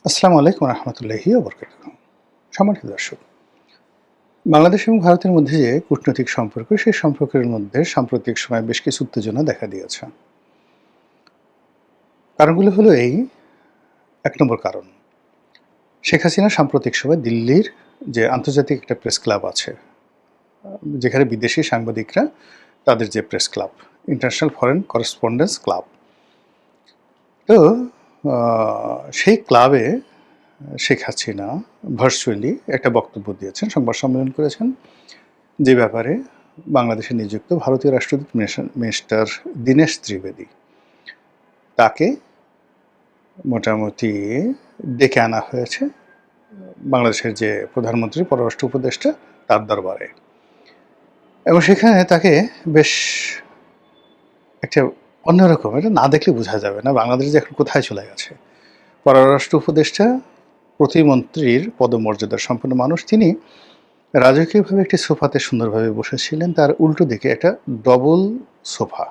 আসসালামু আলাইকুম রহমতুল্লাহি ওবরকাতুহু। সম্মানিত দর্শক, বাংলাদেশ এবং ভারতের মধ্যে যে কূটনৈতিক সম্পর্ক, সেই সম্পর্কের মধ্যে সাম্প্রতিক সময়ে বেশ কিছু উত্তেজনা দেখা দিয়েছে। কারণগুলো হলো এই: ১ নম্বর কারণ, শেখ হাসিনা সাম্প্রতিক সময়ে দিল্লির যে আন্তর্জাতিক একটা প্রেস ক্লাব আছে, যেখানে বিদেশি সাংবাদিকরা তাদের যে press club, international foreign correspondence club. তো সেই ক্লাবে শেখ হাসিনা ভার্চুয়ালি একটা বক্তব্য দিয়েছেন, সংবাদ সম্মেলন করেছেন, যে ব্যাপারে বাংলাদেশে নিযুক্ত ভারতীয় রাষ্ট্রদূত মিস্টার দীনেশ ত্রিবেদী, তাকে মোটামুটি ডেকে আনা হয়েছে বাংলাদেশের যে প্রধানমন্ত্রী, পররাষ্ট্র উপদেষ্টা, তার দরবারে। এবং সেখানে তাকে বেশ একটা অন্যরকম, এটা না দেখলে বোঝা যাবে না বাংলাদেশ যে এখন কোথায় চলে গেছে। পররাষ্ট্র উপদেষ্টা প্রতিমন্ত্রীর পদমর্যাদার সম্পন্ন মানুষ, তিনি রাজকীয়ভাবে একটি সোফাতে সুন্দরভাবে বসেছিলেন। তার উল্টো দিকে একটা ডবল সোফা,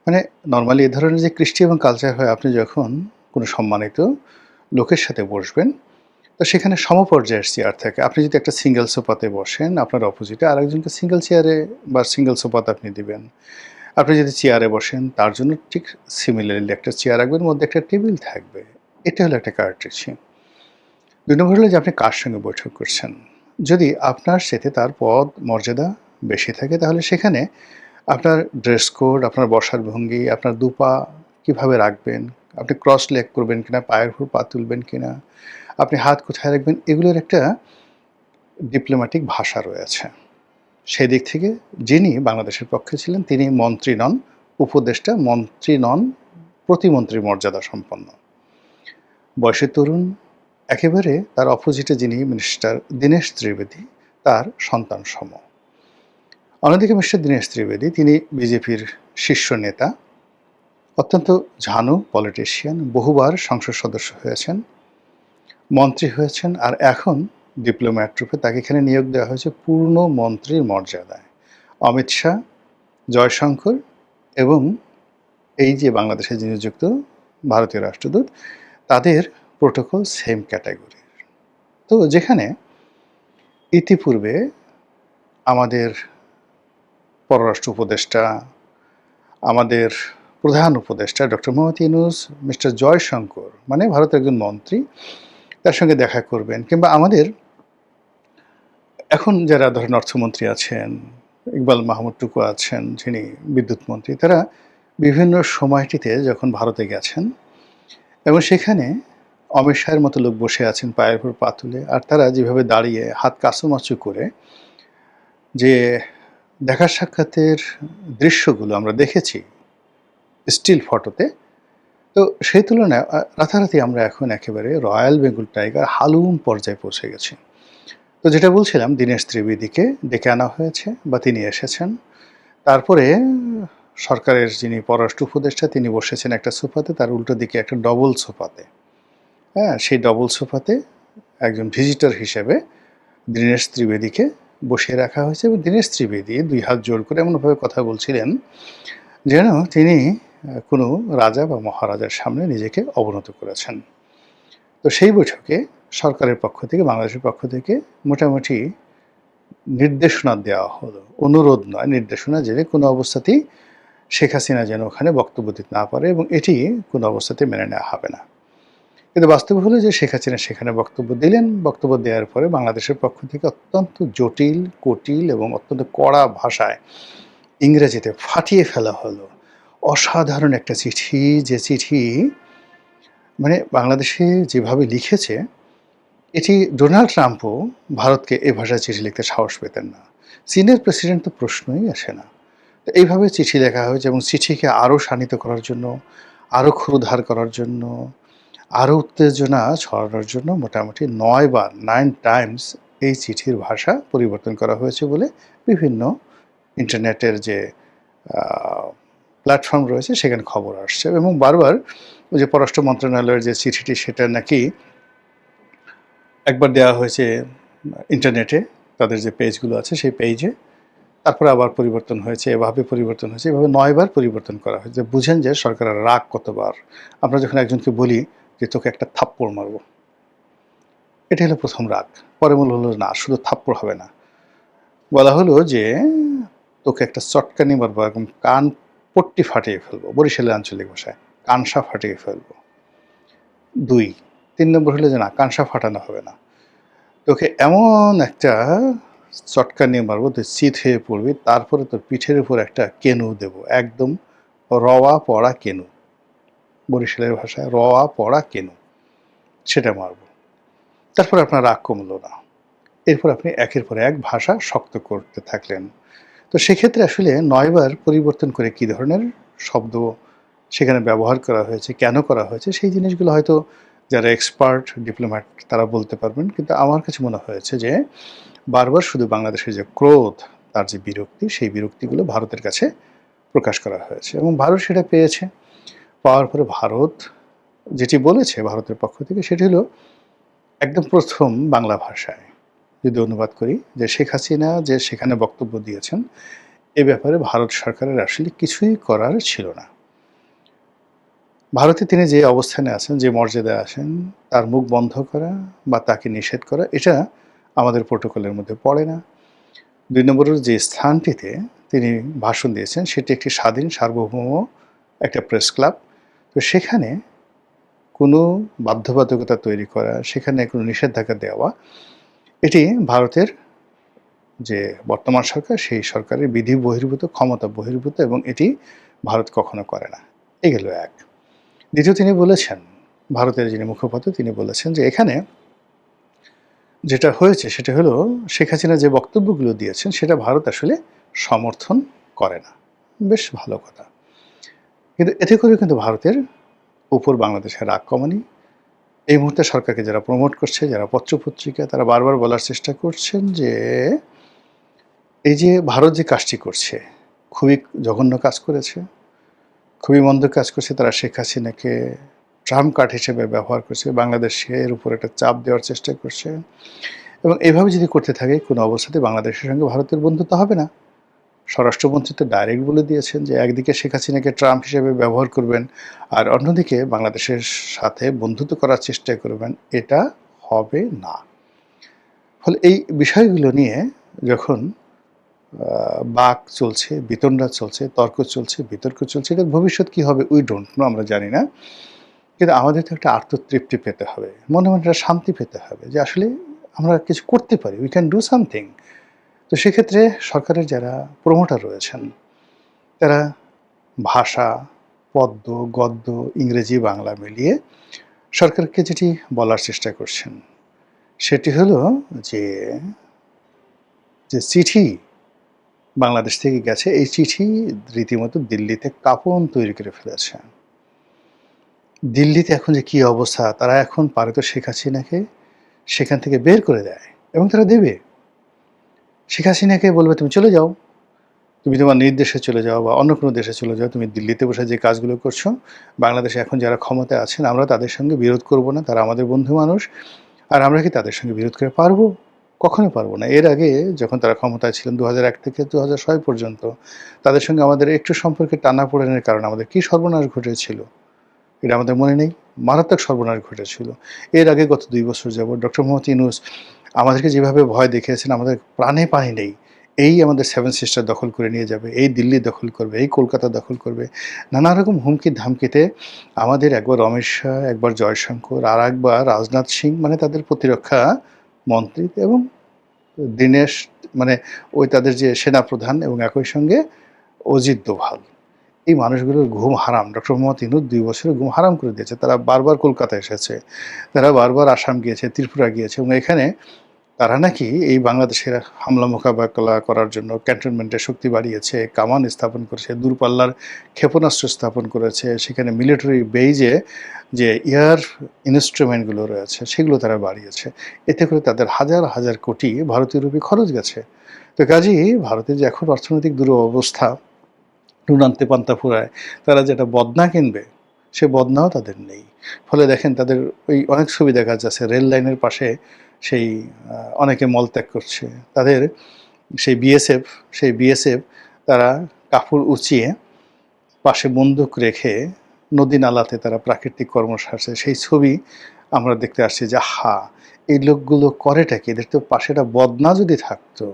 মানে নর্মালি এ ধরনের যে কৃষ্টি এবং কালচার হয়, আপনি যখন কোনো সম্মানিত লোকের সাথে বসবেন, তো সেখানে সমপর্যায়ের চেয়ার থাকে। আপনি যদি একটা সিঙ্গেল সোফাতে বসেন, আপনার অপোজিটে আরেকজনকে সিঙ্গেল চেয়ারে বা সিঙ্গেল সোফাতে আপনি দিবেন। আপনি যদি চেয়ারে বসেন, তার জন্য ঠিক সিমিলারলি একটা চেয়ার রাখবেন, মধ্যে একটা টেবিল থাকবে। এটা হলো একটা কার্টেসি। ২ নম্বর হলো যে আপনি কার সঙ্গে বৈঠক করছেন। যদি আপনার সাথে তার পদ মর্যাদা বেশি থাকে, তাহলে সেখানে আপনার ড্রেস কোড, আপনার বসার ভঙ্গি, আপনার দুপা কীভাবে রাখবেন, আপনি ক্রস লেগ করবেন কিনা, পায়ের উপর পা তুলবেন কিনা, আপনি হাত কোথায় রাখবেন, এগুলোর একটা ডিপ্লোম্যাটিক ভাষা রয়েছে। সেই দিক থেকে যিনি বাংলাদেশের পক্ষে ছিলেন, তিনি মন্ত্রী নন, উপদেষ্টা, মন্ত্রী নন, প্রতিমন্ত্রীর মর্যাদা সম্পন্ন, বয়সে তরুণ। একেবারে তার অপোজিটে যিনি মিনিস্টার দীনেশ ত্রিবেদী, তার সন্তান সম। অন্যদিকে মিস্টার দীনেশ ত্রিবেদী, তিনি বিজেপির শীর্ষ নেতা, অত্যন্ত ঝানু পলিটিশিয়ান, বহুবার সংসদ সদস্য হয়েছেন, মন্ত্রী হয়েছেন, আর এখন ডিপ্লোম্যাট রূপে তাকে এখানে নিয়োগ দেওয়া হয়েছে পূর্ণ মন্ত্রীর মর্যাদায়। অমিত শাহ, জয়শঙ্কর এবং এই যে বাংলাদেশে যিনি নিযুক্ত ভারতীয় রাষ্ট্রদূত, তাদের প্রোটোকল সেম ক্যাটাগরির। তো যেখানে ইতিপূর্বে আমাদের পররাষ্ট্র উপদেষ্টা, আমাদের প্রধান উপদেষ্টা ডক্টর মোহাম্মদ ইউনূস, মিস্টার জয়শঙ্কর, মানে ভারতের একজন মন্ত্রী, তার সঙ্গে দেখা করবেন, কিংবা আমাদের এখন যারা ধরেন অর্থমন্ত্রী আছেন, ইকবাল মাহমুদ টুকু আছেন, যিনি বিদ্যুৎ মন্ত্রী, তারা বিভিন্ন সময়টিতে যখন ভারতে গেছেন এবং সেখানে অমিত শাহের মতো লোক বসে আছেন পায়ের উপর পা তুলে, আর তারা যেভাবে দাঁড়িয়ে হাত কাঁচুমাচু করে যে দেখা সাক্ষাতের দৃশ্যগুলো আমরা দেখেছি স্টিল ফটোতে, তো সেই তুলনায় রাতারাতি আমরা এখন একেবারে রয়্যাল বেঙ্গল টাইগার হালুম পর্যায়ে পৌঁছে গেছি। তো যেটা বলছিলাম, দীনেশ ত্রিবেদীকে ডেকে আনা হয়েছে বা তিনি এসেছেন। তারপরে সরকারের যিনি পররাষ্ট্র উপদেষ্টা, তিনি বসেছেন একটা সোফাতে, তার উল্টো দিকে একটা ডবল সোফাতে। হ্যাঁ, সেই ডবল সোফাতে একজন ভিজিটর হিসেবে দীনেশ ত্রিবেদীকে বসিয়ে রাখা হয়েছে এবং দীনেশ ত্রিবেদী ২ হাত জোড় করে এমনভাবে কথা বলছিলেন যেন তিনি কোনো রাজা বা মহারাজার সামনে নিজেকে অবনত করেছেন। তো সেই বৈঠকে সরকারের পক্ষ থেকে, বাংলাদেশের পক্ষ থেকে মোটামুটি নির্দেশনা দেওয়া হলো, অনুরোধ নয়, নির্দেশনা, যে কোনো অবস্থাতেই শেখ হাসিনা যেন ওখানে বক্তব্য দিতে না পারে এবং এটি কোনো অবস্থাতে মেনে নেওয়া হবে না। কিন্তু বাস্তব হলো যে শেখ হাসিনা সেখানে বক্তব্য দিলেন। বক্তব্য দেওয়ার পরে বাংলাদেশের পক্ষ থেকে অত্যন্ত জটিল, কুটিল এবং অত্যন্ত কড়া ভাষায় ইংরেজিতে ফাটিয়ে ফেলা হলো অসাধারণ একটা চিঠি, যে চিঠি মানে বাংলাদেশে যেভাবে লিখেছে, এটি ডোনাল্ড ট্রাম্পও ভারতকে এ ভাষায় চিঠি লিখতে সাহস পেতেন না। চীনের প্রেসিডেন্ট তো প্রশ্নই আসে না। তো এইভাবে চিঠি লেখা হয়েছে এবং চিঠিকে আরও শানিত করার জন্য, আরও ক্ষুরধার করার জন্য, আরও উত্তেজনা ছড়ানোর জন্য মোটামুটি ৯ বার, 9 টাইমস এই চিঠির ভাষা পরিবর্তন করা হয়েছে বলে বিভিন্ন ইন্টারনেটের যে প্ল্যাটফর্ম রয়েছে সেখানে খবর আসছে। এবং বারবার ওই যে পররাষ্ট্র মন্ত্রণালয়ের যে চিঠিটি, সেটা নাকি একবার দেওয়া হয়েছে ইন্টারনেটে, তাদের যে পেজগুলো আছে সেই পেজে, তারপরে আবার পরিবর্তন হয়েছে, এভাবে পরিবর্তন হয়েছে, এভাবে ৯ বার পরিবর্তন করা হয়েছে। বুঝেন যে সরকারের রাগ কতবার। আমরা যখন একজনকে বলি যে তোকে একটা থাপ্পড় মারবো, এটা হলো প্রথম রাগ। পরে হলো না, শুধু থাপ্পড় হবে না। বলা হলো যে, তোকে একটা চটকানি মারবো, একদম কান পট্টি ফাটিয়ে ফেলবো। বরিশালের আঞ্চলিক ভাষায়। কানসা ফাটিয়ে ফেলবো। ২, ৩ নম্বর হলো যে না, কানসা ফাটানো হবে না। তোকে এমন একটা চটকানি মারবো, তুই চিত হয়ে পড়বি। তারপরে তোর পিঠের উপর একটা কেনু দেবো। একদম রওয়া পড়া কেনু। বরিশালের ভাষায় রওয়া পড়া কেনু। সেটা মারবো। তারপর আপনার রাগ কমলো না। এরপর আপনি একের পর এক ভাষা শক্ত করতে থাকলেন। তো সেক্ষেত্রে আসলে ৯ বার পরিবর্তন করে কী ধরনের শব্দ সেখানে ব্যবহার করা হয়েছে, কেন করা হয়েছে, সেই জিনিসগুলো হয়তো যারা এক্সপার্ট ডিপ্লোম্যাট তারা বলতে পারবেন। কিন্তু আমার কাছে মনে হয়েছে যে বারবার শুধু বাংলাদেশের যে ক্রোধ, তার যে বিরক্তি, সেই বিরক্তিগুলো ভারতের কাছে প্রকাশ করা হয়েছে এবং ভারত সেটা পেয়েছে। পাওয়ার পরে ভারত যেটি বলেছে ভারতের পক্ষ থেকে সেটি হলো একদম প্রথম বাংলা ভাষায় যদি অনুবাদ করি যে শেখ হাসিনা যে সেখানে বক্তব্য দিয়েছেন এ ব্যাপারে ভারত সরকারের আসলে কিছুই করার ছিল না। ভারতে তিনি যে অবস্থানে আছেন, যে মর্যাদায় আছেন, তার মুখ বন্ধ করা বা তাকে নিষেধ করা এটা আমাদের প্রোটোকলের মধ্যে পড়ে না। ২ নম্বরের যে স্থানটিতে তিনি ভাষণ দিয়েছেন সেটি একটি স্বাধীন সার্বভৌম একটা প্রেস ক্লাব। তো সেখানে কোনো বাধ্যবাধকতা তৈরি করা, সেখানে কোনো নিষেধাজ্ঞা দেওয়া, এটি ভারতের যে বর্তমান সরকার সেই সরকারের বিধি বহির্ভূত, ক্ষমতা বহির্ভূত এবং এটি ভারত কখনো করে না। এ গেল এক। দ্বিতীয় তিনি বলেছেন, ভারতের যিনি মুখপাত্র তিনি বলেছেন যে এখানে যেটা হয়েছে সেটা হলো শেখ হাসিনা যে বক্তব্যগুলো দিয়েছেন সেটা ভারত আসলে সমর্থন করে না। বেশ ভালো কথা। কিন্তু এতে করে কিন্তু ভারতের উপর বাংলাদেশের রাগ কমেনি। এই মুহূর্তে সরকারকে যারা প্রমোট করছে, যারা পত্রপত্রিকা তারা বারবার বলার চেষ্টা করছেন যে এই যে ভারত যে কাজটি করছে খুবই জঘন্য কাজ করেছে, খুবই মন্দ কাজ করছে। তারা শেখ হাসিনাকে ট্রাম্প কার্ড হিসেবে ব্যবহার করছে, বাংলাদেশের উপর একটা চাপ দেওয়ার চেষ্টা করছে এবং এভাবে যদি করতে থাকে কোনো অবস্থাতে বাংলাদেশের সঙ্গে ভারতের বন্ধুত্ব হবে না। স্বরাষ্ট্রমন্ত্রী তো ডাইরেক্ট বলে দিয়েছেন যে একদিকে শেখ হাসিনাকে ট্রাম্প হিসেবে ব্যবহার করবেন আর অন্যদিকে বাংলাদেশের সাথে বন্ধুত্ব করার চেষ্টা করবেন, এটা হবে না। ফলে এই বিষয়গুলো নিয়ে যখন বাক চলছে, বিতণ্ডা চলছে, তর্ক চলছে, বিতর্ক চলছে, এটার ভবিষ্যৎ কী হবে উই ডোন্ট নো, আমরা জানি না। কিন্তু আমাদের তো একটা আত্মতৃপ্তি পেতে হবে, মনে মনে একটা শান্তি পেতে হবে যে আসলে আমরা কিছু করতে পারি, উই ক্যান ডু সামথিং। তো সেক্ষেত্রে সরকারের যারা প্রমোটার রয়েছেন তারা ভাষা, পদ্য, গদ্য, ইংরেজি, বাংলা মিলিয়ে সরকারকে যেটি বলার চেষ্টা করছেন সেটি হলো যে, যে চিঠি বাংলাদেশ থেকে গেছে এই চিঠি রীতিমতো দিল্লিতে কাঁপন তৈরি করে ফেলেছে। দিল্লিতে এখন যে কী অবস্থা, তারা এখন পারে তো শেখ হাসিনাকে সেখান থেকে বের করে দেয় এবং তারা দেবে। শেখ হাসিনাকে বলবে তুমি চলে যাও, তুমি তোমার নিজ দেশে চলে যাও বা অন্য কোনো দেশে চলে যাও, তুমি দিল্লিতে বসে যে কাজগুলো করছো, বাংলাদেশে এখন যারা ক্ষমতায় আছেন আমরা তাদের সঙ্গে বিরোধ করব না, তারা আমাদের বন্ধু মানুষ। আর আমরা কি তাদের সঙ্গে বিরোধ করে পারবো? কখনোই পারবো না। এর আগে যখন তারা ক্ষমতায় ছিলেন ২০০১ থেকে ২০০৬ পর্যন্ত তাদের সঙ্গে আমাদের একটু সম্পর্কে টানাপোড়েনের কারণে আমাদের কী সর্বনাশ ঘটেছিল এটা আমাদের মনে নেই। মারাত্মক সর্বনাশ ঘটেছিল। এর আগে গত ২ বছর যাবৎ ডক্টর মোহাম্মদ ইউনূস আমাদেরকে যেভাবে ভয় দেখিয়েছেন, আমাদের প্রাণে পানি নেই। এই আমাদের সেভেন সিস্টার দখল করে নিয়ে যাবে, এই দিল্লি দখল করবে, এই কলকাতা দখল করবে। নানা রকম হুমকি ধামকিতে আমাদের একবার অমিত শাহ, একবার জয়শঙ্কর, আর একবার রাজনাথ সিং মানে তাদের প্রতিরক্ষা মন্ত্রী এবং দীনেশ মানে ওই তাদের যে সেনাপ্রধান এবং একই সঙ্গে অজিত দোভাল, এই মানুষগুলোর ঘুম হারাম। ডক্টর মোহাম্মদ ইউনূস ২ বছরে ঘুম হারাম করে দিয়েছে। তারা বারবার কলকাতা এসেছে, তারা বারবার আসাম গিয়েছে, ত্রিপুরা গিয়েছে এবং এখানে তারা নাকি এই বাংলাদেশের হামলা মোকাবেলা করার জন্য ক্যান্টনমেন্টে শক্তি বাড়িয়েছে, কামান স্থাপন করেছে, দূরপাল্লার ক্ষেপণাস্ত্র স্থাপন করেছে, সেখানে মিলিটারি বেইজে যে এয়ার ইনস্ট্রুমেন্টগুলো রয়েছে সেগুলো তারা বাড়িয়েছে। এতে করে তাদের হাজার হাজার কোটি ভারতীয় রুপি খরচ গেছে। তো কাজেই ভারতের যে এখন অর্থনৈতিক দুরবস্থা, নুন আনতে পান্তা ফুরায়, তারা যেটা বদনা কিনবে সে বদনাও তাদের নেই। ফলে দেখেন তাদের ওই অনেক ছবি দেখা যাচ্ছে রেল লাইনের পাশে সেই অনেকে মলত্যাগ করছে। তাদের সেই বিএসএফ তারা কাপড় উঁচিয়ে পাশে বন্দুক রেখে নদী নালাতে তারা প্রাকৃতিক কর্ম সারছে। সেই ছবি আমরা দেখতে আসছি যে এই লোকগুলো করেটা কি? এদের তো পাশে একটা বদনা যদি থাকতো,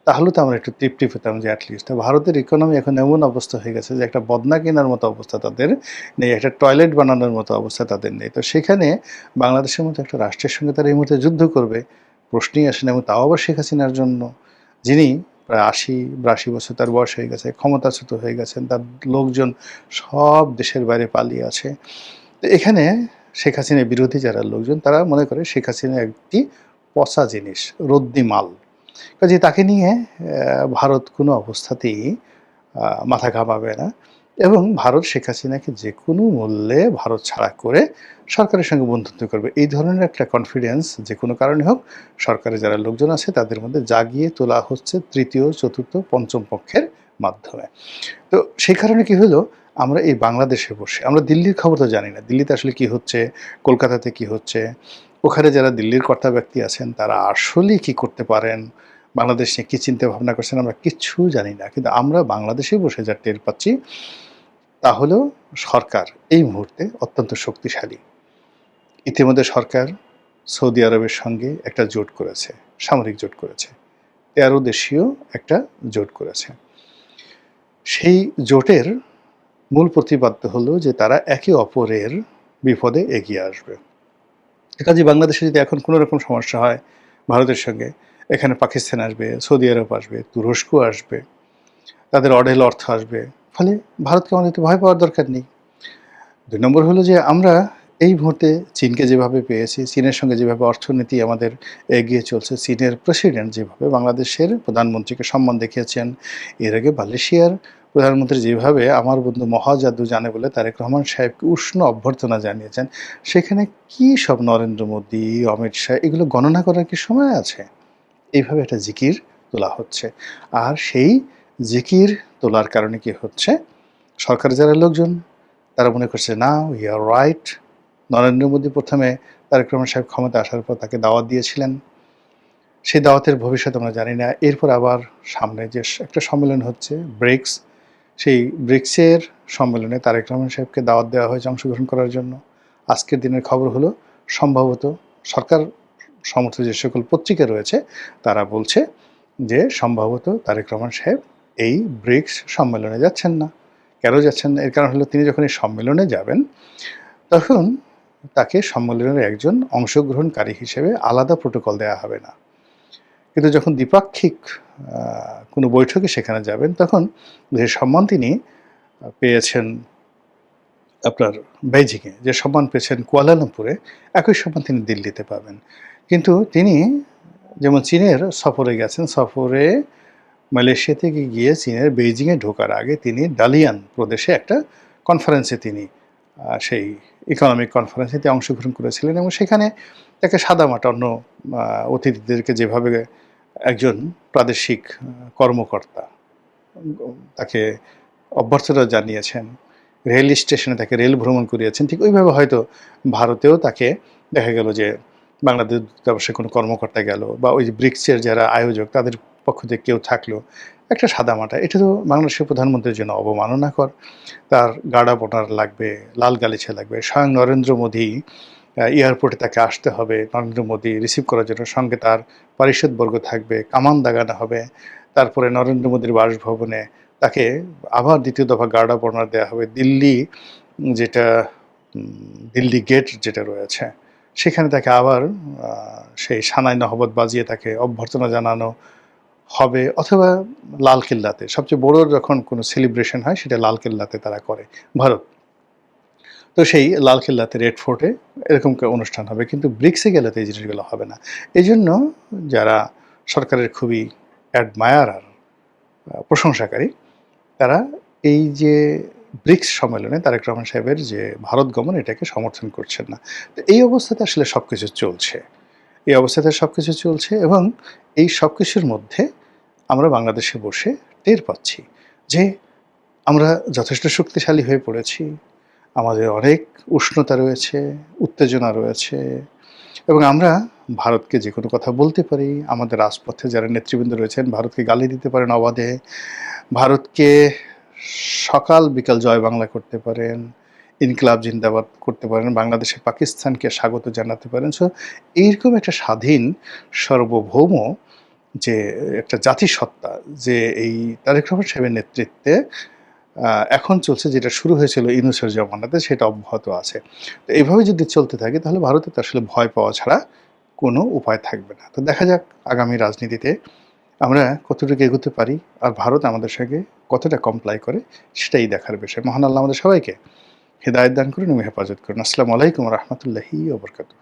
তাহলে তো আমরা একটু তৃপ্তি পেতাম যে এটলিস্ট। ভারতের ইকোনমি এখন এমন অবস্থা হয়ে গেছে যে একটা বদনা কেনার মতো অবস্থা তাদের নেই, একটা টয়লেট বানানোর মতো অবস্থা তাদের নেই। তো সেখানে বাংলাদেশের মতো একটা রাষ্ট্রের সঙ্গে তারা এই মুহূর্তে যুদ্ধ করবে, প্রশ্নই আসে না। এবং তাও আবার শেখ হাসিনার জন্য, যিনি প্রায় ৮০-৮২ বছর তার বয়স হয়ে গেছে, ক্ষমতাচ্যুত হয়ে গেছেন, তার লোকজন সব দেশের বাইরে পালিয়ে আছে। তো এখানে শেখ হাসিনা বিরোধী যারা লোকজন তারা মনে করে শেখ হাসিনা একটি পচা জিনিস, রদ্দি মাল। কাজে তাকে নিয়ে ভারত কোনো অবস্থাতেই মাথা ঘামাবে না এবং ভারত শেখ হাসিনাকে যে কোনো মূল্যে ভারত ছাড়া করে সরকারের সঙ্গে বন্ধুত্ব করবে। এই ধরনের একটা কনফিডেন্স যে কোনো কারণে হোক সরকারের যারা লোকজন আছে তাদের মধ্যে জাগিয়ে তোলা হচ্ছে তৃতীয়, চতুর্থ, পঞ্চম পক্ষের মাধ্যমে। তো সেই কারণে কি হলো, আমরা এই বাংলাদেশে বসে আমরা দিল্লির খবর তো জানি না। দিল্লিতে আসলে কি হচ্ছে, কলকাতাতে কি হচ্ছে, ওখানে যারা দিল্লির কর্তা ব্যক্তি আছেন তারা আসলেই কি করতে পারেন, বাংলাদেশ নিয়ে কী চিন্তা ভাবনা করছেন আমরা কিচ্ছু জানি না। কিন্তু আমরা বাংলাদেশে বসে যা টের পাচ্ছি তা হলো সরকার এই মুহূর্তে অত্যন্ত শক্তিশালী। ইতিমধ্যে সরকার সৌদি আরবের সঙ্গে একটা জোট করেছে, সামরিক জোট করেছে। ১৩ দেশীয় একটা জোট করেছে। সেই জোটের মূল প্রতিপাদ্য হলো যে তারা একে অপরের বিপদে এগিয়ে আসবে। কাজে বাংলাদেশে যদি এখন কোনো রকম সমস্যা হয় ভারতের সঙ্গে, এখানে পাকিস্তান আসবে, সৌদি আরব আসবে, তুরস্ক আসবে, তাদের অঢেল অর্থ আসবে। ফলে ভারতকে আমাদের তো ভয় পাওয়ার দরকার নেই। ২ নম্বর হলো যে আমরা এই মুহূর্তে চীনকে যেভাবে পেয়েছি, চীনের সঙ্গে যেভাবে অর্থনীতি আমাদের এগিয়ে চলছে, চীনের প্রেসিডেন্ট যেভাবে বাংলাদেশের প্রধানমন্ত্রীকে সম্মান দেখিয়েছেন, এর আগে মালয়েশিয়ার প্রধানমন্ত্রী যেভাবে আমার বন্ধু মহাজাদু জানে বলে তারেক রহমান সাহেবকে উষ্ণ অভ্যর্থনা জানিয়েছেন, সেখানে কী সব নরেন্দ্র মোদী, অমিত শাহ এগুলো গণনা করার কি সময় আছে? এইভাবে একটা জিকির তোলা হচ্ছে। আর সেই জিকির তোলার কারণে কি হচ্ছে, সরকারের যারা লোকজন তারা মনে করছে না we are right. Narendra Modi প্রথমে তারেক রহমান সাহেব ক্ষমতা আসার পর তাকে দাওয়াত দিয়েছিলেন, সেই দাওয়াতের ভবিষ্যৎ আমরা জানি না। এরপর আবার সামনে যে একটা সম্মেলন হচ্ছে ব্রিক্স, সেই ব্রিক্সের সম্মেলনে তারেক রহমান সাহেবকে দাওয়াত দেওয়া হয়েছে অংশগ্রহণ করার জন্য। আজকের দিনের খবর হলো সম্ভবত সরকার সমর্থিত যে সকল পত্রিকা রয়েছে তারা বলছে যে সম্ভবত তারেক রহমান সাহেব এই ব্রিক্স সম্মেলনে যাচ্ছেন না। কেন যাচ্ছেন না? এর কারণ হলো তিনি যখন এই সম্মেলনে যাবেন তখন তাকে সম্মেলনের একজন অংশগ্রহণকারী হিসেবে আলাদা প্রোটোকল দেওয়া হবে না। কিন্তু যখন দ্বিপাক্ষিক কোনো বৈঠকে সেখানে যাবেন তখন যে সম্মান তিনি পেয়েছেন আপনার বেইজিংয়ে, যে সম্মান পেয়েছেন কুয়ালালামপুরে, একই সম্মান তিনি দিল্লিতে পাবেন। কিন্তু তিনি যেমন চীনের সফরে গেছেন, সফরে মালয়েশিয়া থেকে গিয়ে চীনের বেইজিংয়ে ঢোকার আগে তিনি ডালিয়ান প্রদেশে একটা কনফারেন্সে তিনি সেই ইকোনমিক কনফারেন্সে অংশগ্রহণ করেছিলেন এবং সেখানে তাকে সাদামাটা অন্য অতিথিদেরকে যেভাবে একজন প্রাদেশিক কর্মকর্তা তাকে অভ্যর্থনা জানিয়েছেন, রেল স্টেশনে তাকে রেল ভ্রমণ করিয়েছেন, ঠিক ওইভাবে হয়তো ভারতেও তাকে দেখা গেল যে বাংলাদেশ দূতাবাসে কোনো কর্মকর্তা গেল বা ওই যে ব্রিক্সের যারা আয়োজক তাদের পক্ষ থেকে কেউ থাকলো, একটা সাদামাটা। এটা তো বাংলাদেশের প্রধানমন্ত্রীর জন্য অবমাননাকর। তার গার্ড অফ অনার লাগবে, লাল গালিচা লাগবে। স্বয়ং নরেন্দ্র মোদী এয়ারপোর্টে তাকে আসতে হবে, নরেন্দ্র মোদী রিসিভ করার জন্য। সঙ্গে তার পারিষদবর্গ থাকবে, কামান দাগানো হবে। তারপরে নরেন্দ্র মোদীর বাসভবনে তাকে আবার দ্বিতীয় দফা গার্ড অফ অনার দেওয়া হবে। দিল্লি যেটা দিল্লি গেট যেটা রয়েছে সেখানে তাকে আবার সেই সানাই নহবত বাজিয়ে তাকে অভ্যর্থনা জানানো হবে, অথবা লালকেল্লাতে সবচেয়ে বড় যখন কোনো সেলিব্রেশন হয় সেটা লালকেল্লাতে তারা করে ভারত। তো সেই লালকেল্লাতে, রেড ফোর্টে এরকম অনুষ্ঠান হবে, কিন্তু ব্রিক্সে গেলে তো এই জিনিসগুলো হবে না। এই জন্য যারা সরকারের খুবই অ্যাডমায়ারার, প্রশংসাকারী, তারা এই যে ব্রিক্স সম্মেলনে তারেক রহমান সাহেবের যে ভারত গমন এটাকে সমর্থন করছেন না। তো এই অবস্থাতে আসলে সব কিছু চলছে, এই অবস্থাতে সব কিছু চলছে এবং এই সব কিছুর মধ্যে আমরা বাংলাদেশে বসে টের পাচ্ছি যে আমরা যথেষ্ট শক্তিশালী হয়ে পড়েছি, আমাদের অনেক উষ্ণতা রয়েছে, উত্তেজনা রয়েছে এবং আমরা ভারতকে যে কোনো কথা বলতে পারি। আমাদের রাজপথে যারা নেতৃবৃন্দ রয়েছেন ভারতকে গালি দিতে পারেন অবাধে, ভারতকে সকাল বিকাল জয় বাংলা করতে পারেন। ইনকিলাব জিন্দাবাদ করতে পারেন, বাংলাদেশে পাকিস্তানকে স্বাগত জানাতে পারেন। সো এইরকম একটা স্বাধীন সার্বভৌম যে একটা জাতিসত্তা, যে এই তারেক রহমান সাহেবের নেতৃত্বে এখন চলছে, যেটা শুরু হয়েছিল ইউনূসের জমানাতে, সেটা অব্যাহত আছে। তো এভাবে যদি চলতে থাকে তাহলে ভারতের তো আসলে ভয় পাওয়া ছাড়া কোনো উপায় থাকবে না। তো দেখা যাক আগামী রাজনীতিতে আমরা কতটুকু এগোতে পারি, আর ভারত আমাদের সঙ্গে কতটা কমপ্লাই করে, সেটাই দেখার বিষয়। মহান আল্লাহ আমাদের সবাইকে হেদায়েত দান করুন এবং হেফাজত করুন। আসসালামু আলাইকুম ওয়া রাহমাতুল্লাহি ওয়া বারাকাতুহু।